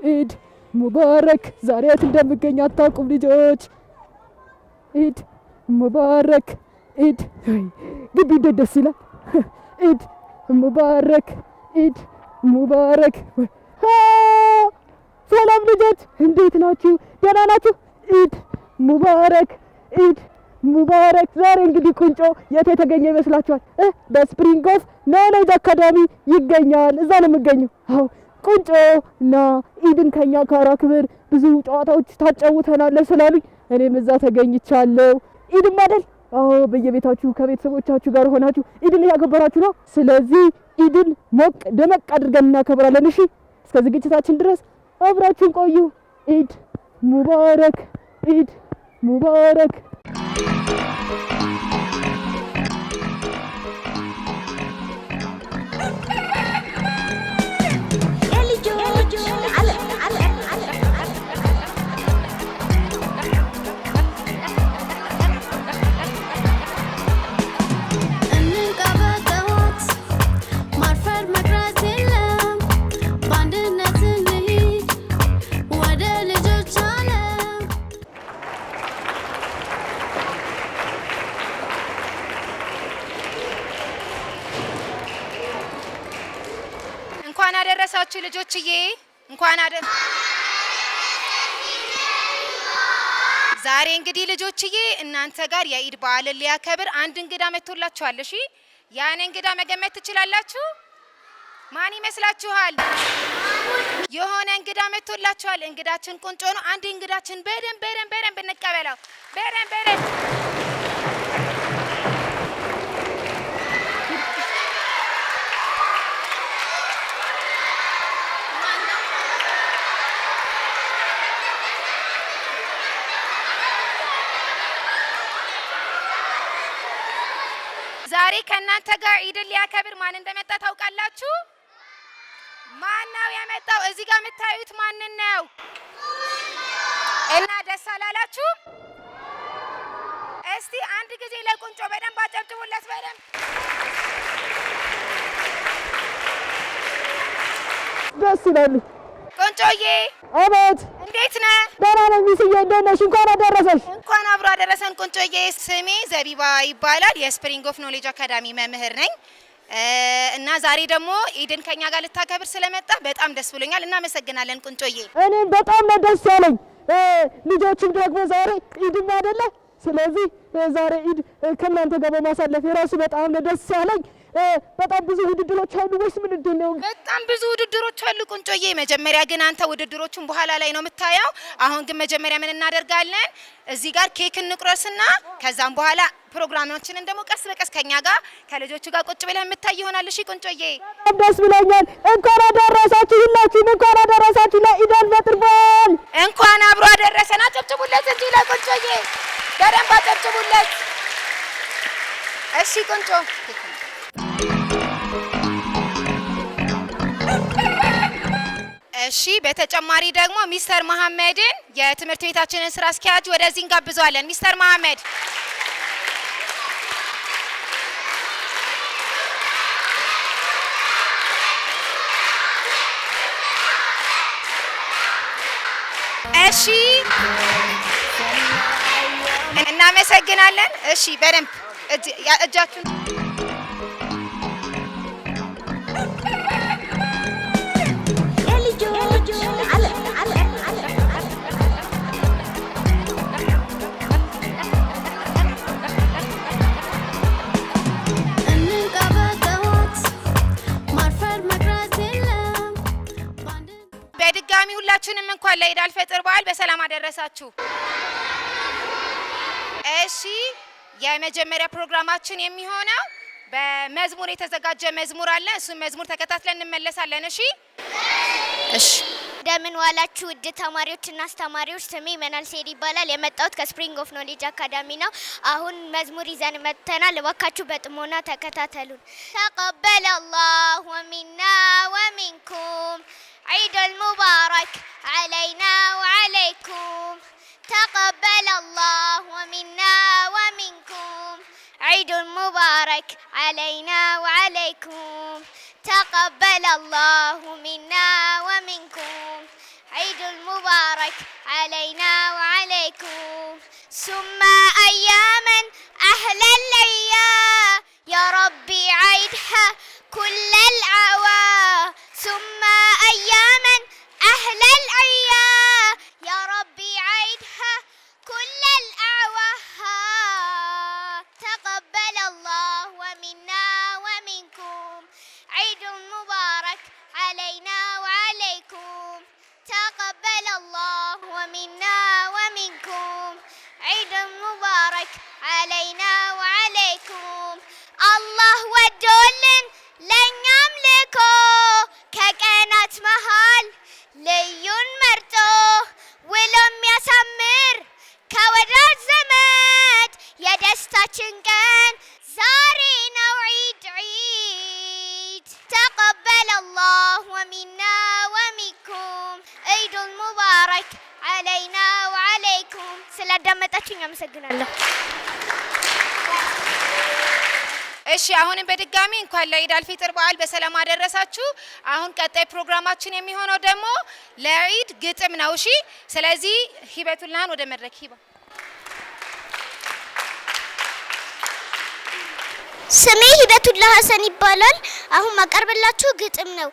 ኢድ ሙባረክ። ዛሬ የት እንደምገኝ አታውቁም ልጆች። ኢድ ሙባረክ። ኢድ ግቢ እንዴት ደስ ይላል። ኢድ ሙባረክ። ኢድ ሙባረክ። ሰላም ልጆች እንዴት ናችሁ? ደህና ናችሁ? ኢድ ሙባረክ። ኢድ ሙባረክ። ዛሬ እንግዲህ ቁንጮ የት የተገኘ ይመስላችኋል? በስፕሪንግ ኦፍ ኖሌጅ አካዳሚ ይገኛል። እዛ ነው የምገኘው። አዎ ቁንጮ እና ኢድን ከኛ ጋር አክብር፣ ብዙ ጨዋታዎች ታጫውተናለህ ስላሉኝ እኔም እዛ ተገኝቻለሁ። ኢድም አይደል? አዎ በየቤታችሁ ከቤተሰቦቻችሁ ጋር ሆናችሁ ኢድን እያከበራችሁ ነው። ስለዚህ ኢድን ሞቅ ደመቅ አድርገን እናከብራለን። እሺ እስከ ዝግጅታችን ድረስ አብራችሁን ቆዩ። ኢድ ሙባረክ። ኢድ ሙባረክ። እንኳን አደረሳችሁ ልጆችዬ፣ እንኳን ዛሬ እንግዲህ ልጆችዬ እናንተ ጋር የኢድ በዓልን ሊያከብር አንድ እንግዳ መጥቶላችኋል። እሺ ያን እንግዳ መገመት ትችላላችሁ? ማን ይመስላችኋል? የሆነ እንግዳ መጥቶላችኋል። እንግዳችን ቁንጮ ነው። አንድ እንግዳችን በደንብ እንቀበለው። በደንብ ዛሬ ከእናንተ ጋር ኢድን ሊያከብር ማን እንደመጣ ታውቃላችሁ? ማን ነው የመጣው? እዚህ ጋር የምታዩት ማንን ነው? እና ደስ አላላችሁ? እስቲ አንድ ጊዜ ለቁንጮ በደንብ አጨብጭቡለት። በደንብ ደስ ይላል። ቁንጮዬ አቤት፣ እንዴት ነህ? ደህና ነኝ ሚስዬ፣ እንዴት ነሽ? እንኳን አደረሰሽ። እንኳን አብሮ አደረሰን ቁንጮዬ። ስሜ ዘቢባ ይባላል። የስፕሪንግ ኦፍ ኖሌጅ አካዳሚ መምህር ነኝ እና ዛሬ ደግሞ ኢድን ከኛ ጋር ልታከብር ስለመጣ በጣም ደስ ብሎኛል። እናመሰግናለን ቁንጮዬ። እኔም በጣም ነው ደስ ያለኝ። ልጆችም ደግሞ ዛሬ ኢድም አይደለ? ስለዚህ ዛሬ ኢድ ከእናንተ ጋር በማሳለፍ የራሱ በጣም ነው ደስ ያለኝ። በጣም ብዙ ውድድሮች አሉ ወይስ ምንድን ነው? በጣም ብዙ ውድድሮች አሉ ቁንጮዬ። መጀመሪያ ግን አንተ ውድድሮቹን በኋላ ላይ ነው የምታየው። አሁን ግን መጀመሪያ ምን እናደርጋለን? እዚህ ጋር ኬክ እንቁረስና ከዛም በኋላ ፕሮግራማችንን ደግሞ ቀስ በቀስ ከኛ ጋር ከልጆቹ ጋር ቁጭ ብለን የምታይ ይሆናል። እሺ ቁንጮዬ፣ በጣም ደስ ብሎኛል። እንኳን አደረሳችሁ ሁላችሁም፣ እንኳን አደረሳችሁ ለኢድ አልፈጥር በዓል። እንኳን አብሮ አደረሰን። አጨብጭቡለት እንጂ ለቁንጮዬ በደንብ አጨብጭቡለት። እሺ ቁንጮ። እሺ በተጨማሪ ደግሞ ሚስተር መሐመድን የትምህርት ቤታችንን ስራ አስኪያጅ ወደዚህ እንጋብዘዋለን። ሚስተር መሐመድ እሺ እናመሰግናለን። እሺ በደንብ እጃችሁን በድጋሚ ሁላችንም እንኳን ለኢድ አልፈጥር በዓል በሰላም አደረሳችሁ። እሺ የመጀመሪያ ፕሮግራማችን የሚሆነው በመዝሙር የተዘጋጀ መዝሙር አለ። እሱን መዝሙር ተከታትለን እንመለሳለን። እሺ እንደምን ዋላችሁ ውድ ተማሪዎችና አስተማሪዎች። ስሜ መናል ሴድ ይባላል። የመጣሁት ከስፕሪንግ ኦፍ ኖሌጅ አካዳሚ ነው። አሁን መዝሙር ይዘን መጥተናል። እባካችሁ በጥሞና ተከታተሉን። ተቀበለ አላሁ ሚና ወሚንኩም ዒድ ሙባረክ ዓለይና ወዓለይኩም ተቀበለ አላሁ ሚና ወሚንኩም ዒድ ሙባረክ ዓለይና ወዓለይኩም ተቀበለ አላሁ ሚና ወሚንኩም مبارك علينا وعليكم ثم أياما أهل الأيام يا ربي عيدها كل الأعوام ثم أياما أهل الأيام يا ربي عيدها كل الأعوام تقبل الله ومنا ومنكم عيد مبارك علينا وعليكم تقبل الله ومنا ومنكم عيد مبارك علينا وعليكم الله ودولن لن يملكوا ككائنات مهال ليون مرتو ولم يسمر كودات زمات يدستاችን ቀን ዛሬ ነው عيد تقبل الله ومنا ومنكم عيد مبارك علينا وعليكم ስላዳመጣችሁኝ አመሰግናለሁ። እሺ አሁንም በድጋሚ እንኳን ለኢድ አልፊጥር በዓል በሰላም አደረሳችሁ። አሁን ቀጣይ ፕሮግራማችን የሚሆነው ደግሞ ለኢድ ግጥም ነው። እሺ ስለዚህ ሂበቱላህን ወደ መድረክ ሂባ። ስሜ ሂበቱላህ ሀሰን ይባላል። አሁን ማቀርብላችሁ ግጥም ነው።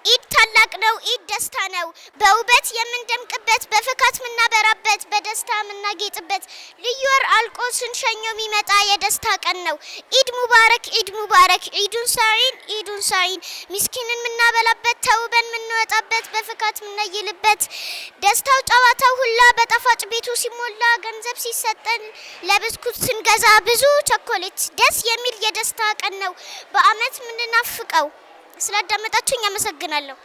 ኢድ ታላቅ ነው፣ ኢድ ደስታ ነው፣ በውበት የምንደምቅበት፣ በፍካት የምናበራበት፣ በደስታ የምናጌጥበት፣ ልዩ ወር አልቆ ስንሸኘው የሚመጣ የደስታ ቀን ነው። ኢድ ሙባረክ፣ ኢድ ሙባረክ፣ ኢዱን ሳይን ምስኪንን የምናበላበት፣ ተውበን የምንወጣበት፣ በፍካት የምናይልበት፣ ደስታው ጨዋታው ሁላ በጣፋጭ ቤቱ ሲሞላ፣ ገንዘብ ሲሰጠን ለብስኩት ስንገዛ ብዙ ቸኮሌት፣ ደስ የሚል የደስታ ቀን ነው፣ በአመት የምንናፍቀው። ስላዳመጣችሁኝ አመሰግናለሁ።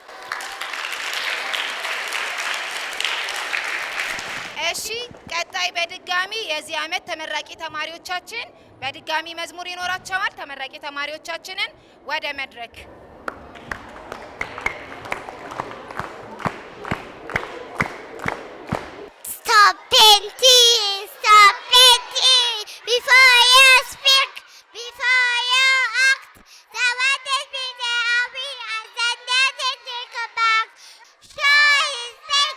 እሺ ቀጣይ በድጋሚ የዚህ አመት ተመራቂ ተማሪዎቻችን በድጋሚ መዝሙር ይኖራቸዋል። ተመራቂ ተማሪዎቻችንን ወደ መድረክ Stop painting before you speak, before you act. The word is bigger and we are sending to take a back. Show his back,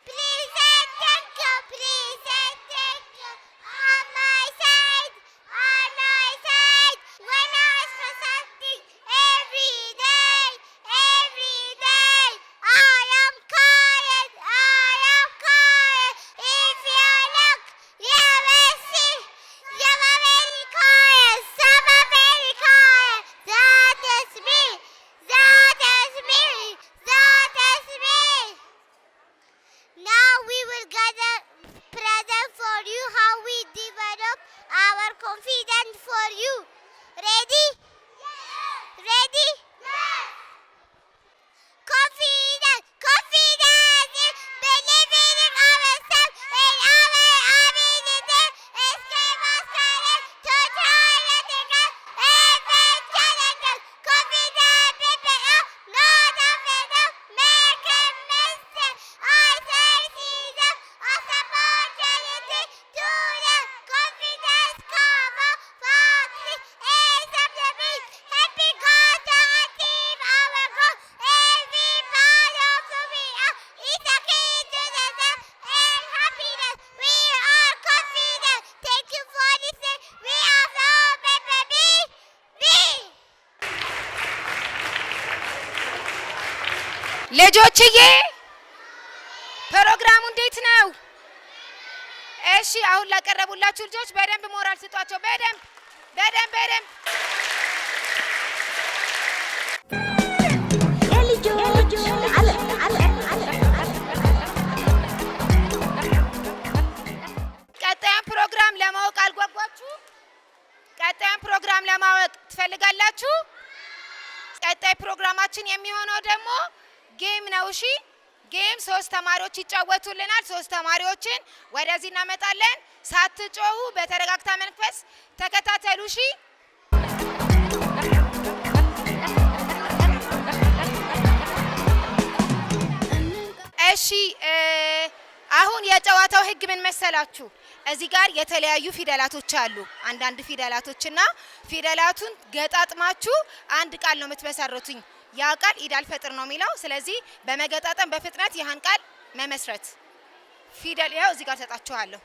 please and thank you, please and thank you. On my side, when I was for something every day, I am quiet. If you look, you will see, you are very quiet, some are very quiet. That is me. Now we will gather present for you how we develop our confidence for you. Ready? Ready? Confidence is believing in ourselves and our ability. Escape us courage to try it again and face challenges. Confidence people up, not afraid of making mistakes. I say see them as opportunity to learn. Confidence cover fastly is up the beat. Happy God to achieve our goal. Every part of who we are is the key to success and happiness. We are confident. Thank you for listening. We are from baby. ልጆችዬ ፕሮግራሙ እንዴት ነው? እሺ አሁን ላቀረቡላችሁ ልጆች በደንብ ሞራል ስጧቸው። በደንብ ቀጣዩን ፕሮግራም ለማወቅ አልጓጓችሁ? ቀጣዩን ፕሮግራም ለማወቅ ትፈልጋላችሁ? ቀጣይ ፕሮግራማችን የሚሆነው ደግሞ ጌም ነው። እሺ ጌም 3 ተማሪዎች ይጫወቱልናል። 3 ተማሪዎችን ወደዚህ እናመጣለን። ሳትጮሁ በተረጋግታ መንፈስ ተከታተሉ። እሺ እሺ አሁን የጨዋታው ህግ ምን መሰላችሁ? እዚህ ጋር የተለያዩ ፊደላቶች አሉ። አንዳንድ ፊደላቶችና ፊደላቱን ገጣጥማችሁ አንድ ቃል ነው የምትመሰርቱኝ። ያ ቃል ኢድ አልፈጥር ነው የሚለው። ስለዚህ በመገጣጠም በፍጥነት ይህን ቃል መመስረት ፊደል ያው እዚህ ጋር ሰጣችኋለሁ።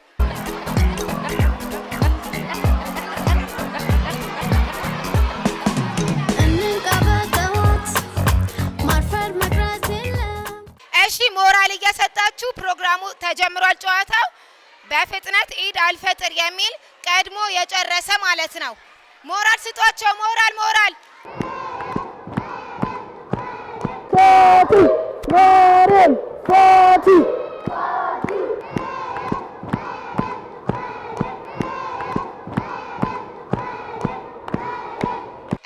እሺ ሞራል እየሰጣችሁ ፕሮግራሙ ተጀምሯል። ጨዋታው በፍጥነት ኢድ አልፈጥር የሚል ቀድሞ የጨረሰ ማለት ነው። ሞራል ስጧቸው። ሞራል ፋቲ ሞራል ፋቲ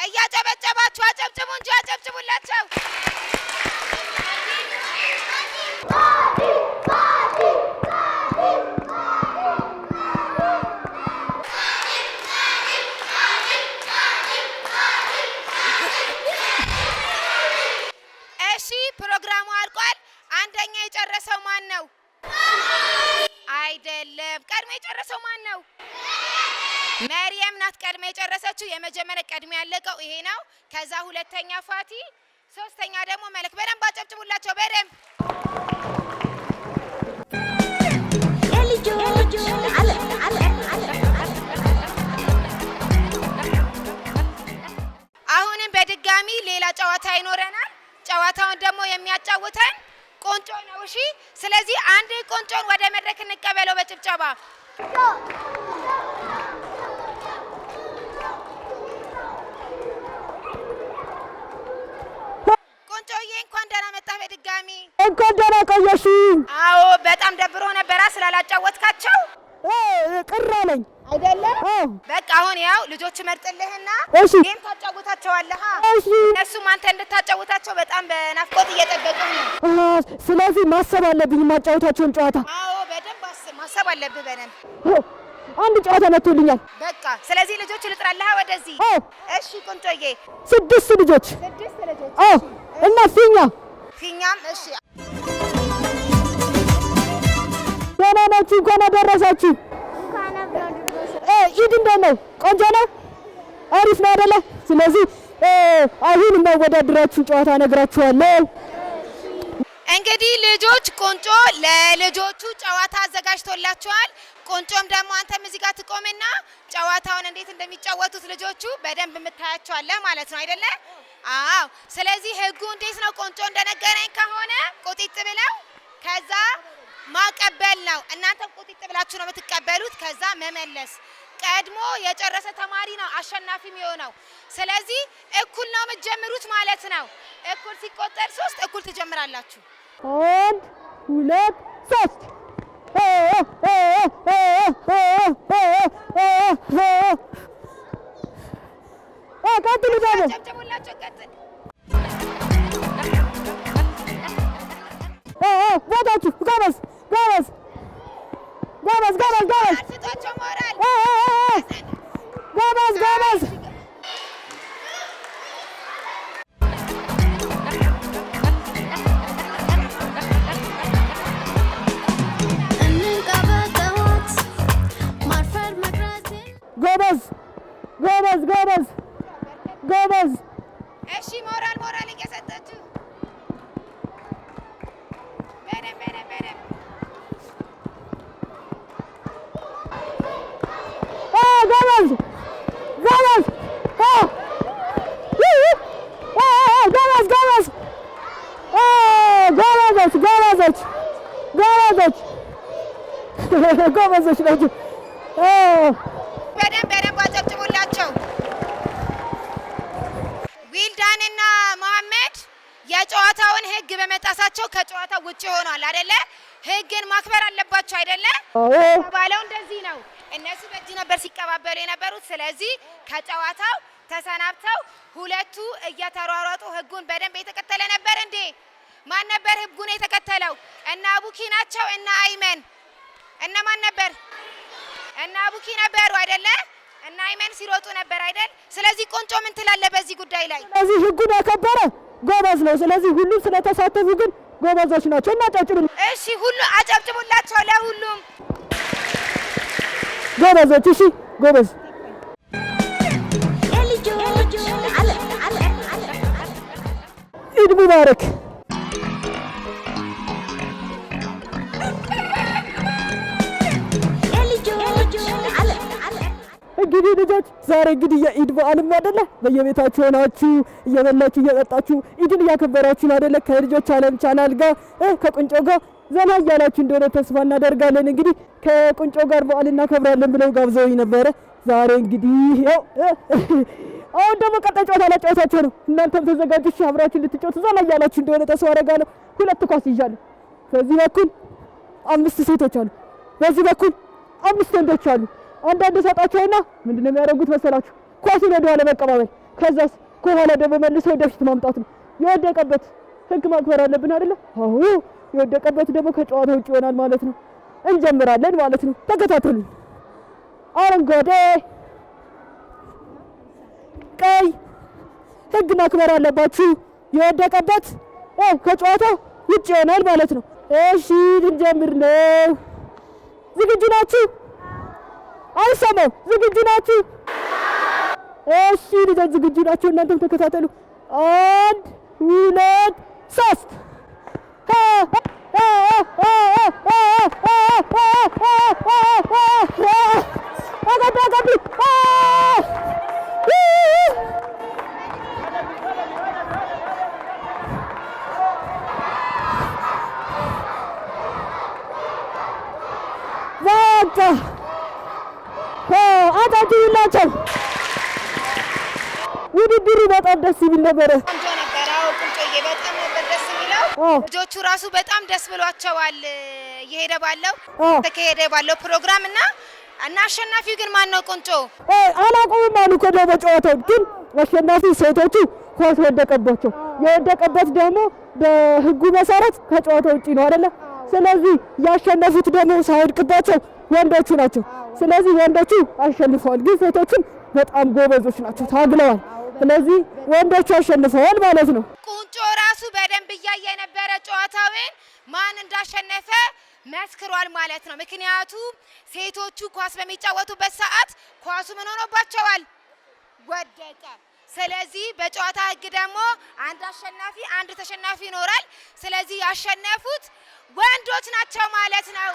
እያጨበጨባችሁ አጨብጭቡ እንጂ አጨብጭቡላቸው። ፕሮግራሙ አልቋል። አንደኛ የጨረሰው ማን ነው? አይደለም። ቀድሞ የጨረሰው ማን ነው? መርየም ናት ቀድሞ የጨረሰችው። የመጀመሪያ ቀድሞ ያለቀው ይሄ ነው። ከዛ ሁለተኛ ፋቲ፣ ሶስተኛ ደግሞ መለክ። በደንብ አጨብጭቡላቸው በደንብ። አሁንም በድጋሚ ሌላ ጨዋታ ይኖረናል። ጨዋታውን ደግሞ የሚያጫውተን ቆንጮ ነው። እሺ፣ ስለዚህ አንድ ቆንጮን ወደ መድረክ እንቀበለው በጭብጨባ። ቆንጮዬ እንኳን ደህና መጣህ በድጋሚ። እንኳን ደህና ቆየሽ። አዎ፣ በጣም ደብሮ ነበራ ስላላጫወትካቸው ቅር አለኝ አይደለ? በቃ አሁን ያው ልጆች መርጥልህና ጌም ታጫውታቸዋለህ። እሺ፣ እነሱም አንተ እንድታጫውታቸው በጣም በናፍቆት እየጠበቁህ ነው። ስለዚህ ማሰብ አለብኝ ማጫወታቸውን ጨዋታ። አዎ፣ በደንብ ማሰብ አለብህ በደንብ። አንድ ጨዋታ መጥቶልኛል። በቃ ስለዚህ ልጆች ልጥራለህ ወደዚህ። እሺ ቆንጆዬ፣ 6 ልጆች። 6 ልጆች። እና ፊኛም። እሺ፣ ደህና ናችሁ? እንኳን አደረሳችሁ። ኢድ እንዴት ነው? ቆንጆ ነው? አሪፍ ነው አይደለ? ስለዚህ አሁን እናወዳድራችሁ ጨዋታ እነግራችኋለሁ። እንግዲህ ልጆች ቆንጮ ለልጆቹ ጨዋታ አዘጋጅቶላችኋል። ቆንጮም ደግሞ አንተም እዚህ ጋር ትቆምና ጨዋታውን እንዴት እንደሚጫወቱት ልጆቹ በደንብ የምታያቸዋለህ ማለት ነው አይደለ? አዎ። ስለዚህ ህጉ እንዴት ነው? ቆንጮ እንደነገረኝ ከሆነ ቁጢጥ ብለው ከዛ ማቀበል ነው። እናንተም ቁጢጥ ብላችሁ ነው የምትቀበሉት። ከዛ መመለስ። ቀድሞ የጨረሰ ተማሪ ነው አሸናፊ የሚሆነው። ስለዚህ እኩል ነው የምትጀምሩት ማለት ነው። እኩል ሲቆጠር 3 እኩል ትጀምራላችሁ። 1 2 3 ቀጥሉ ደግሞ ጨብጨቡላቸው። ቀጥል። ቦታችሁ ጎበዝ ጎበዝ ጎበዝ ጎበዝ ጎበዝ ስጧቸው ሞራል። ጎበዝ ጎበዝ። ጎበዝ ጎበዝ ጎበዝ ጎበዝ። እሺ ሞራል እየሰጣችሁ በደንብ ጎበዝ ጎበዝ ጎበዝ ጎበዞች ጎበዞች ጎበዞች ጎበዞች ናቸው። በደንብ አጨብጭቡላቸው። ዊልዳንና መሐመድ የጨዋታውን ህግ በመጣሳቸው ከጨዋታው ውጭ ሆኗል አይደለ? ህግን ማክበር አለባቸው አይደለ? ባለው እንደዚህ ነው። እነሱ በእጅ ነበር ሲቀባበሉ የነበሩት። ስለዚህ ከጨዋታው ተሰናብተው ሁለቱ እየተሯሯጡ ህጉን በደንብ የተከተለ ነበር እንዴ? ማን ነበር ህጉን የተከተለው? እና አቡኪ ናቸው እና አይመን። እና ማን ነበር? እና አቡኪ ነበሩ አይደለ? እና አይመን ሲሮጡ ነበር አይደል? ስለዚህ ቆንጮ ምን ትላለህ በዚህ ጉዳይ ላይ? ስለዚህ ህጉን ያከበረ ጎበዝ ነው። ስለዚህ ሁሉም ስለተሳተፉ ግን ጎበዞች ናቸው እና አጨብጭቡ። እሺ ሁሉ አጨብጭቡላቸው ለሁሉም ጎበዞች። እሺ ጎበዝ። ኢድ ሙባረክ። እንግዲህ ልጆች ዛሬ እንግዲህ የኢድ በዓልም አይደለ በየቤታችሁ ሆናችሁ እየበላችሁ እየጠጣችሁ ኢድን እያከበራችሁ አይደለ ከልጆች ዓለም ቻናል ጋር ከቁንጮ ጋር ዘና እያላችሁ እንደሆነ ተስፋ እናደርጋለን። እንግዲህ ከቁንጮ ጋር በዓል እናከብራለን ብለው ጋብዘውኝ ነበረ። ዛሬ እንግዲህ ያው አሁን ደግሞ ቀጣይ ጨዋታ ላጫወታችሁ ነው። እናንተም ተዘጋጁ፣ አብራችሁ እንድትጫወቱ ዘና እያላችሁ እንደሆነ ተስፋ አደርጋለሁ። 2 ኳስ ይዣለሁ። በዚህ በኩል 5 ሴቶች አሉ፣ በዚህ በኩል 5 ወንዶች አሉ። አንዳንድ ሰጣቸውና ምንድነው የሚያደርጉት መሰላችሁ? ኳሱን ወደ ኋላ መቀባበል፣ ከዛስ ከኋላ ደግሞ መልሰው ወደፊት ማምጣት ነው። የወደቀበት ህግ ማክበር አለብን አይደለ? አዎ፣ የወደቀበት ደግሞ ከጨዋታ ውጭ ይሆናል ማለት ነው። እንጀምራለን ማለት ነው። ተከታተሉ። አረንጓዴ፣ ቀይ፣ ህግ ማክበር አለባችሁ። የወደቀበት ከጨዋታ ውጭ ይሆናል ማለት ነው። እሺ፣ ልንጀምር ነው። ዝግጁ ናችሁ? አይሰማም። ዝግጁ ናችሁ? እሺ ልጆች ዝግጁ ናችሁ? እናንተም ተከታተሉ። 1 2 3 አታችሁላቸው። ውድድሩ በጣም ደስ የሚል ነበረ። ቆንጆ ነበረ። አዎ ቁንጮዬ በጣም ነበር ደስ የሚለው። ልጆቹ ራሱ በጣም ደስ ብሏቸዋል እየሄደ ባለው ፕሮግራም እና አሸናፊው ግን ማን ነው? ቁንጮ አላውቀውም አሉ እኮ ደግሞ ጨዋታው ግን አሸናፊ ሴቶቹ ኳስ ወደቀባቸው። የወደቀበት ደግሞ በህጉ መሰረት ከጨዋታ ውጪ ነው አይደለ? ስለዚህ ያሸነፉት ደግሞ ሳይወድቅባቸው ወንዶቹ ናቸው። ስለዚህ ወንዶቹ አሸንፈዋል፣ ግን ሴቶቹም በጣም ጎበዞች ናቸው፣ ታግለዋል። ስለዚህ ወንዶቹ አሸንፈዋል ማለት ነው። ቁንጮ ራሱ በደንብ እያየ የነበረ ጨዋታውን ማን እንዳሸነፈ መስክሯል ማለት ነው። ምክንያቱም ሴቶቹ ኳስ በሚጫወቱበት ሰዓት ኳሱ ምን ሆኖባቸዋል? ወደቀ። ስለዚህ በጨዋታ ህግ ደግሞ አንድ አሸናፊ አንድ ተሸናፊ ይኖራል። ስለዚህ ያሸነፉት ወንዶች ናቸው ማለት ነው።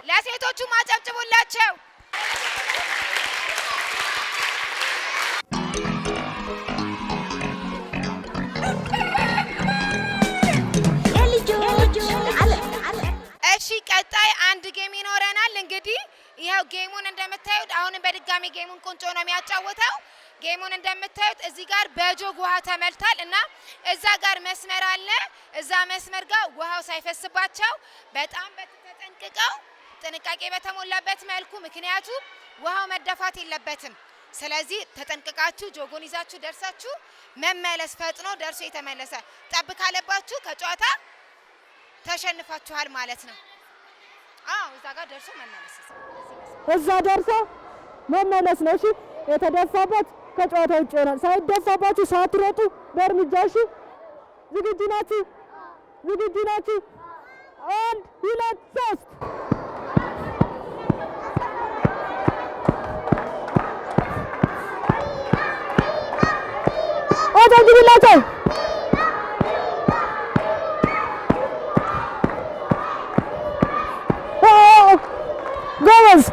ለሴቶቹ ማጨብጭቡላቸው። እሺ ቀጣይ አንድ ጌም ይኖረናል። እንግዲህ ይኸው ጌሙን እንደምታዩት አሁንም በድጋሚ ጌሙን ቁንጮ ነው የሚያጫውተው። ጌሙን እንደምታዩት እዚህ ጋር በጆግ ውሃ ተመልቷል እና እዛ ጋር መስመር አለ። እዛ መስመር ጋር ውሃው ሳይፈስባቸው በጣም ተጠንቅቀው ጥንቃቄ በተሞላበት መልኩ፣ ምክንያቱም ውሃው መደፋት የለበትም። ስለዚህ ተጠንቅቃችሁ ጆጉን ይዛችሁ ደርሳችሁ መመለስ፣ ፈጥኖ ደርሶ የተመለሰ ጠብ ካለባችሁ ከጨዋታ ተሸንፋችኋል ማለት ነው። አዎ እዛ ጋር ደርሶ መመለስ፣ እዛ ደርሶ መመለስ ነው። እሺ የተደፋበት ከጨዋታ ውጭ ይሆናል። ሳይደፋባችሁ ሳትሮጡ በእርምጃ። እሺ ዝግጁ ናችሁ? ዝግጁ ናችሁ? 1 2 3 አታግቢላቸው። ጎበዝ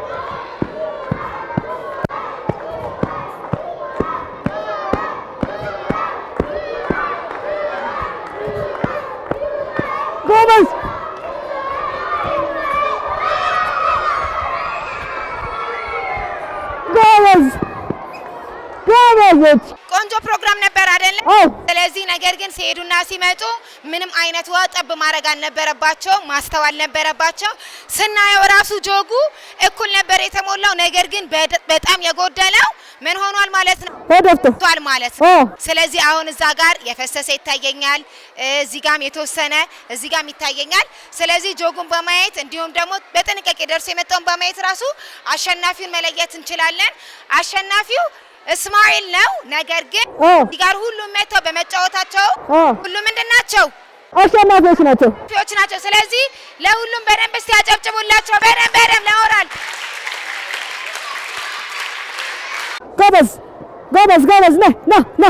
ጎበዝ ጎበዝ ጎበዞች። ቆንጆ ፕሮግራም ነበር አይደለ? ስለዚህ ነገር ግን ሲሄዱና ሲመጡ ምንም አይነት ውሃ ጠብ ማድረግ አልነበረባቸው፣ ማስተዋል ነበረባቸው። ስናየው ራሱ ጆጉ እኩል ነበር የተሞላው። ነገር ግን በጣም የጎደለው ምን ሆኗል ማለት ነው? ተደፍቷል ማለት ነው። ስለዚህ አሁን እዛ ጋር የፈሰሰ ይታየኛል፣ እዚህ ጋርም የተወሰነ እዚህ ጋርም ይታየኛል። ስለዚህ ጆጉን በማየት እንዲሁም ደግሞ በጥንቃቄ ደርሶ የመጣውን በማየት ራሱ አሸናፊውን መለየት እንችላለን። አሸናፊው እስማኤል ነው። ነገር ግን እዚህ ጋር ሁሉም መተው በመጫወታቸው ሁሉም ምንድናቸው? አሸናፊዎች ናቸው፣ ፊዎች ናቸው። ስለዚህ ለሁሉም በደንብ እስቲ ያጨብጭቡላቸው። በደንብ ለሞራል ጎበዝ ጎበዝ ጎበዝ። ና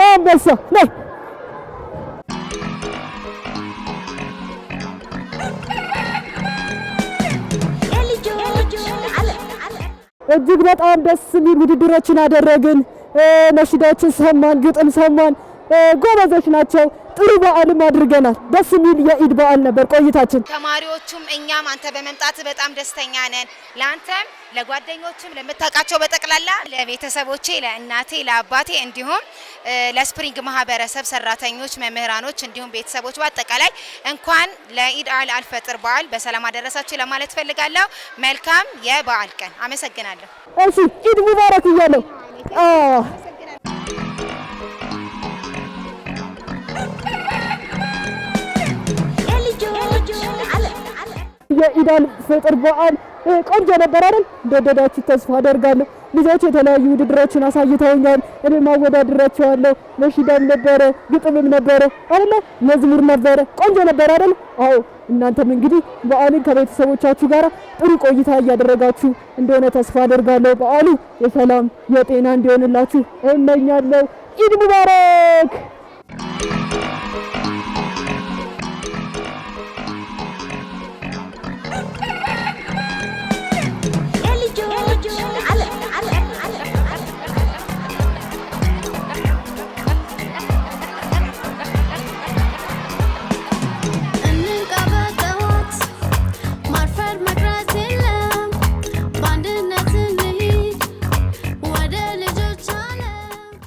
አንበሳ ነይ። እጅግ በጣም ደስ የሚል ውድድሮችን አደረግን። ነሽዳዎችን ሰማን፣ ግጥም ሰማን። ጎበዞች ናቸው። ጥሩ በዓልም አድርገናል። ደስ የሚል የኢድ በዓል ነበር ቆይታችን። ተማሪዎቹም እኛም አንተ በመምጣት በጣም ደስተኛ ነን። ለአንተም ለጓደኞችም ለምታውቃቸው በጠቅላላ ለቤተሰቦቼ፣ ለእናቴ፣ ለአባቴ እንዲሁም ለስፕሪንግ ማህበረሰብ ሰራተኞች፣ መምህራኖች እንዲሁም ቤተሰቦች በአጠቃላይ እንኳን ለኢድ አልፈጥር በዓል በሰላም አደረሳችሁ ለማለት ፈልጋለሁ። መልካም የበዓል ቀን። አመሰግናለሁ። እሺ ኢድ ሙባረክ እያለሁ የኢድ አልፈጥር በዓል ቆንጆ ነበር አይደል? እንደወደዳችሁ ተስፋ አደርጋለሁ። ልጆች የተለያዩ ውድድሮችን አሳይተውኛል። እኔ ማወዳድራቸዋለሁ። ነሽዳም ነበረ፣ ግጥምም ነበረ አይደል? መዝሙር ነበረ። ቆንጆ ነበር አይደል? አዎ። እናንተም እንግዲህ በዓልን ከቤተሰቦቻችሁ ጋር ጥሩ ቆይታ እያደረጋችሁ እንደሆነ ተስፋ አደርጋለሁ። በዓሉ የሰላም የጤና እንዲሆንላችሁ እመኛለሁ። ኢድ ሙባረክ።